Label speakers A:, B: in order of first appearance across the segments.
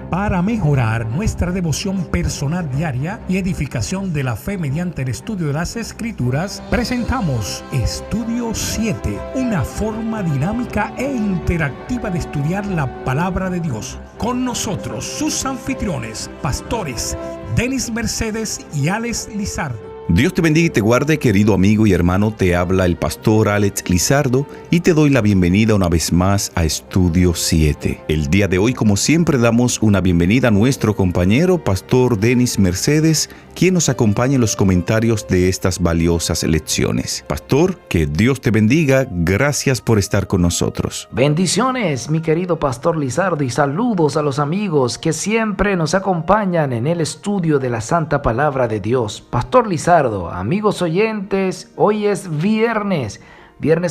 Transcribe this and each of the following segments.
A: Para mejorar nuestra devoción personal diaria y edificación de la fe mediante el estudio de las Escrituras, presentamos Estudio 7, una forma dinámica e interactiva de estudiar la Palabra de Dios. Con nosotros, sus anfitriones, pastores Denis Mercedes y Alex Lizardo.
B: Dios te bendiga y te guarde, querido amigo y hermano. Te habla el pastor Alex Lizardo y te doy la bienvenida una vez más a Estudio 7. El día de hoy, como siempre, damos una bienvenida a nuestro compañero, pastor Denis Mercedes, quien nos acompaña en los comentarios de estas valiosas lecciones. Pastor, que Dios te bendiga. Gracias por estar con nosotros.
C: Bendiciones, mi querido pastor Lizardo, y saludos a los amigos que siempre nos acompañan en el estudio de la Santa Palabra de Dios. Pastor Lizardo, amigos oyentes, hoy es viernes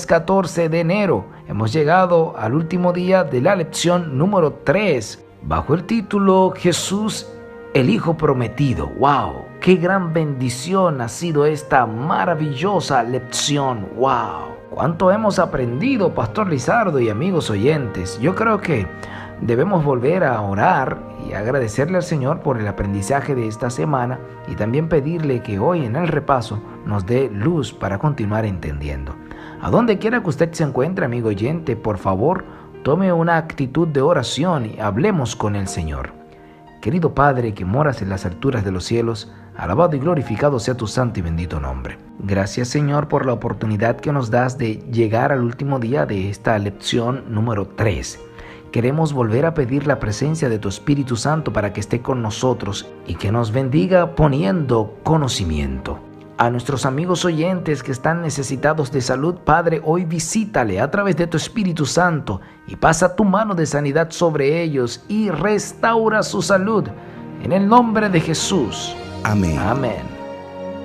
C: 14 de enero. Hemos llegado al último día de la lección número 3, bajo el título Jesús, el Hijo Prometido. ¡Wow! ¡Qué gran bendición ha sido esta maravillosa lección! ¡Wow! ¿Cuánto hemos aprendido, pastor Lizardo y amigos oyentes? Yo creo que debemos volver a orar y agradecerle al Señor por el aprendizaje de esta semana y también pedirle que hoy en el repaso nos dé luz para continuar entendiendo. A donde quiera que usted se encuentre, amigo oyente, por favor, tome una actitud de oración y hablemos con el Señor. Querido Padre que moras en las alturas de los cielos, alabado y glorificado sea tu santo y bendito nombre. Gracias, Señor, por la oportunidad que nos das de llegar al último día de esta lección número 3. Queremos volver a pedir la presencia de tu Espíritu Santo para que esté con nosotros y que nos bendiga poniendo conocimiento. A nuestros amigos oyentes que están necesitados de salud, Padre, hoy visítale a través de tu Espíritu Santo y pasa tu mano de sanidad sobre ellos y restaura su salud. En el nombre de Jesús.
B: Amén.
C: Amén.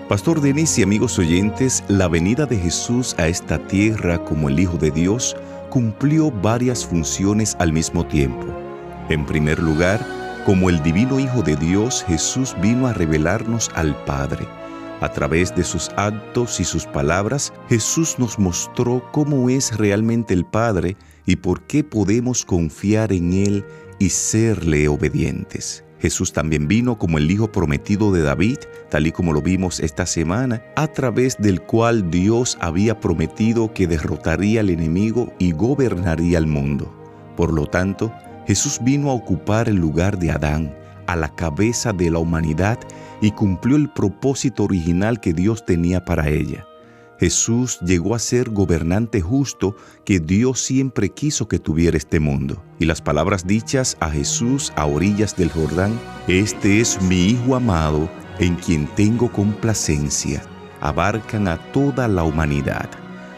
B: Pastor Denis y amigos oyentes, la venida de Jesús a esta tierra como el Hijo de Dios cumplió varias funciones al mismo tiempo. En primer lugar, como el divino Hijo de Dios, Jesús vino a revelarnos al Padre. A través de sus actos y sus palabras, Jesús nos mostró cómo es realmente el Padre y por qué podemos confiar en Él y serle obedientes. Jesús también vino como el Hijo prometido de David, tal y como lo vimos esta semana, a través del cual Dios había prometido que derrotaría al enemigo y gobernaría el mundo. Por lo tanto, Jesús vino a ocupar el lugar de Adán, a la cabeza de la humanidad, y cumplió el propósito original que Dios tenía para ella. Jesús llegó a ser gobernante justo que Dios siempre quiso que tuviera este mundo. Y las palabras dichas a Jesús a orillas del Jordán: "Este es mi Hijo amado, en quien tengo complacencia", abarcan a toda la humanidad.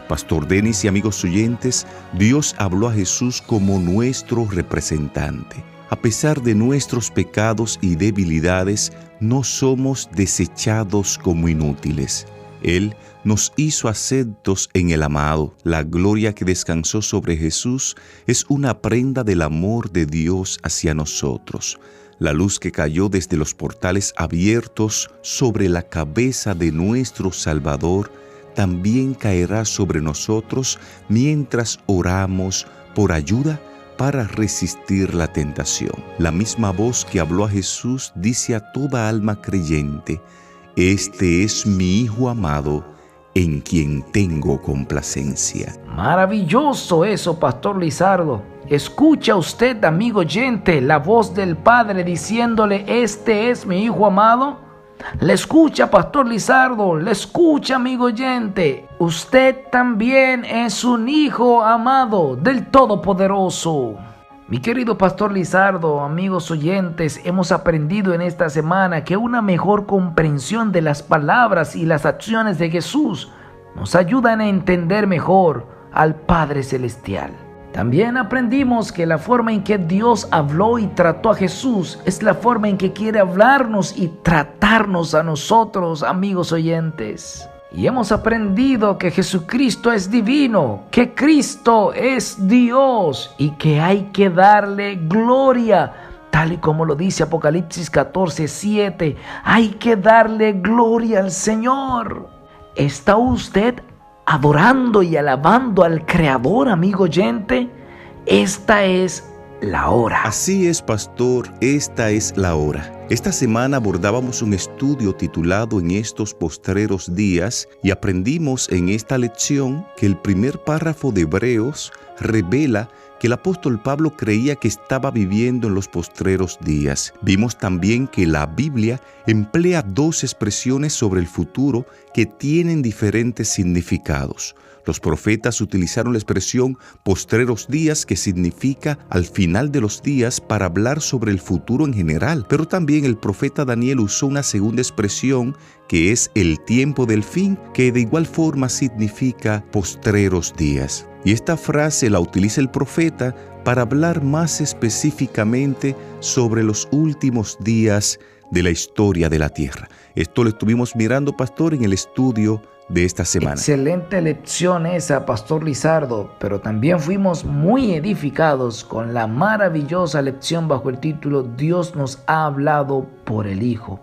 B: Pastor Denis y amigos oyentes, Dios habló a Jesús como nuestro representante. A pesar de nuestros pecados y debilidades, no somos desechados como inútiles. Él nos hizo aceptos en el amado. La gloria que descansó sobre Jesús es una prenda del amor de Dios hacia nosotros. La luz que cayó desde los portales abiertos sobre la cabeza de nuestro Salvador también caerá sobre nosotros mientras oramos por ayuda para resistir la tentación. La misma voz que habló a Jesús dice a toda alma creyente: "Este es mi Hijo amado, en quien tengo complacencia".
C: Maravilloso eso, pastor Lizardo. ¿Escucha usted, amigo oyente, la voz del Padre diciéndole: "Este es mi Hijo amado"? ¿Le escucha, pastor Lizardo? ¿Le escucha, amigo oyente? Usted también es un hijo amado del Todopoderoso. Mi querido pastor Lizardo, amigos oyentes, hemos aprendido en esta semana que una mejor comprensión de las palabras y las acciones de Jesús nos ayudan a entender mejor al Padre Celestial. También aprendimos que la forma en que Dios habló y trató a Jesús es la forma en que quiere hablarnos y tratarnos a nosotros, amigos oyentes. Y hemos aprendido que Jesucristo es divino, que Cristo es Dios y que hay que darle gloria, tal y como lo dice Apocalipsis 14:7. Hay que darle gloria al Señor. ¿Está usted adorando y alabando al Creador, amigo oyente? Esta es la hora.
B: Así es, pastor, esta es la hora. Esta semana abordábamos un estudio titulado En estos postreros días y aprendimos en esta lección que el primer párrafo de Hebreos revela que el apóstol Pablo creía que estaba viviendo en los postreros días. Vimos también que la Biblia emplea dos expresiones sobre el futuro que tienen diferentes significados. Los profetas utilizaron la expresión postreros días, que significa al final de los días, para hablar sobre el futuro en general. Pero también el profeta Daniel usó una segunda expresión, que es el tiempo del fin, que de igual forma significa postreros días. Y esta frase la utiliza el profeta para hablar más específicamente sobre los últimos días de la historia de la tierra. Esto lo estuvimos mirando, pastor, en el estudio de esta semana.
C: Excelente lección esa, Pastor Lizardo, pero también fuimos muy edificados con la maravillosa lección bajo el título Dios nos ha hablado por el Hijo.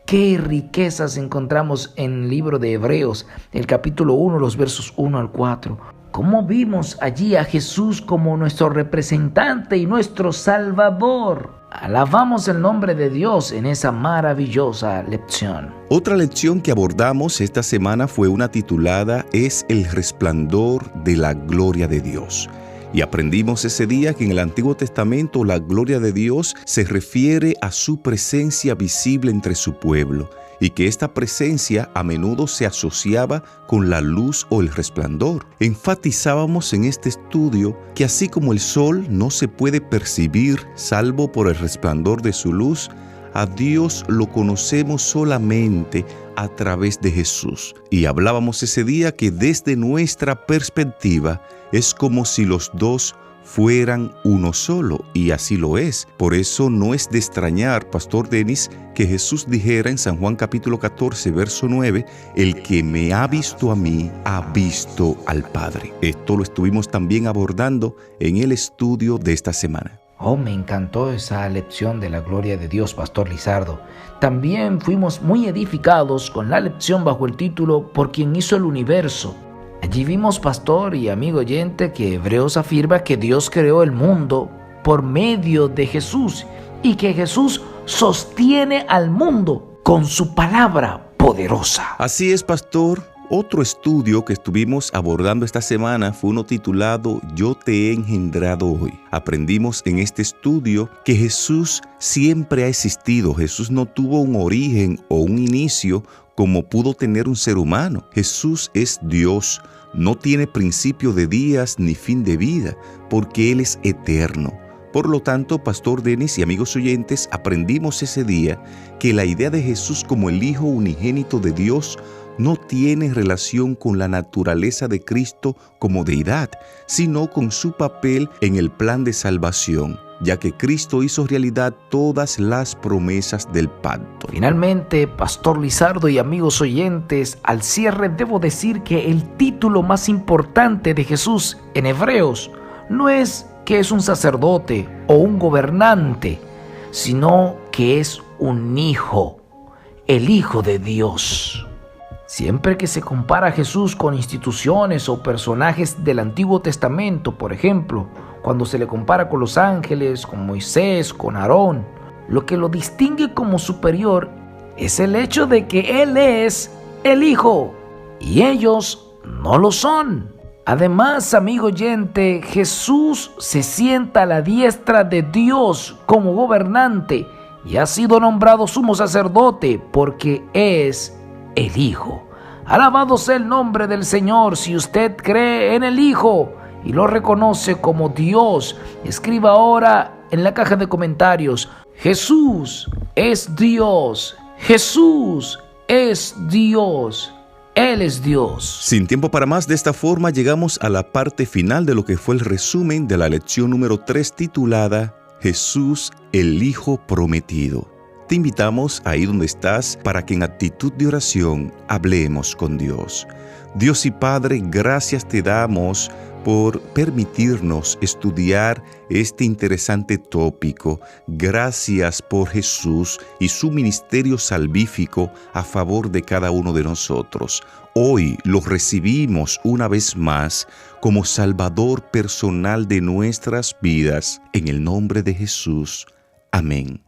C: Qué riquezas encontramos en el libro de Hebreos, el capítulo 1, los versos 1 al 4. Cómo vimos allí a Jesús como nuestro representante y nuestro Salvador. Alabamos el nombre de Dios en esa maravillosa lección.
B: Otra lección que abordamos esta semana fue una titulada Es el resplandor de la gloria de Dios. Y aprendimos ese día que en el Antiguo Testamento la gloria de Dios se refiere a su presencia visible entre su pueblo, y que esta presencia a menudo se asociaba con la luz o el resplandor. Enfatizábamos en este estudio que así como el sol no se puede percibir salvo por el resplandor de su luz, a Dios lo conocemos solamente a través de Jesús. Y hablábamos ese día que desde nuestra perspectiva es como si los dos fueran uno solo, y así lo es. Por eso no es de extrañar, Pastor Denis, que Jesús dijera en San Juan capítulo 14, verso 9, el que me ha visto a mí, ha visto al Padre. Esto lo estuvimos también abordando en el estudio de esta semana.
C: Oh, me encantó esa lección de la gloria de Dios, Pastor Lizardo. También fuimos muy edificados con la lección bajo el título Por quien hizo el universo. Allí vimos, pastor y amigo oyente, que Hebreos afirma que Dios creó el mundo por medio de Jesús y que Jesús sostiene al mundo con su palabra poderosa.
B: Así es, pastor. Otro estudio que estuvimos abordando esta semana fue uno titulado Yo te he engendrado hoy. Aprendimos en este estudio que Jesús siempre ha existido. Jesús no tuvo un origen o un inicio como pudo tener un ser humano. Jesús es Dios, no tiene principio de días ni fin de vida, porque Él es eterno. Por lo tanto, Pastor Denis y amigos oyentes, aprendimos ese día que la idea de Jesús como el Hijo unigénito de Dios no tiene relación con la naturaleza de Cristo como deidad, sino con su papel en el plan de salvación, ya que Cristo hizo realidad todas las promesas del pacto.
C: Finalmente, Pastor Lizardo y amigos oyentes, al cierre debo decir que el título más importante de Jesús en Hebreos no es que es un sacerdote o un gobernante, sino que es un hijo, el Hijo de Dios. Siempre que se compara a Jesús con instituciones o personajes del Antiguo Testamento, por ejemplo, cuando se le compara con los ángeles, con Moisés, con Aarón, lo que lo distingue como superior es el hecho de que Él es el Hijo y ellos no lo son. Además, amigo oyente, Jesús se sienta a la diestra de Dios como gobernante y ha sido nombrado sumo sacerdote porque es el Hijo. Alabado sea el nombre del Señor. Si usted cree en el Hijo y lo reconoce como Dios, escriba ahora en la caja de comentarios: Jesús es Dios. Jesús es Dios. Él es Dios.
B: Sin tiempo para más, de esta forma llegamos a la parte final de lo que fue el resumen de la lección número 3 titulada Jesús, el Hijo prometido. Te invitamos ahí donde estás para que en actitud de oración hablemos con Dios. Dios y Padre, gracias te damos por permitirnos estudiar este interesante tópico. Gracias por Jesús y su ministerio salvífico a favor de cada uno de nosotros. Hoy lo recibimos una vez más como Salvador personal de nuestras vidas. En el nombre de Jesús. Amén.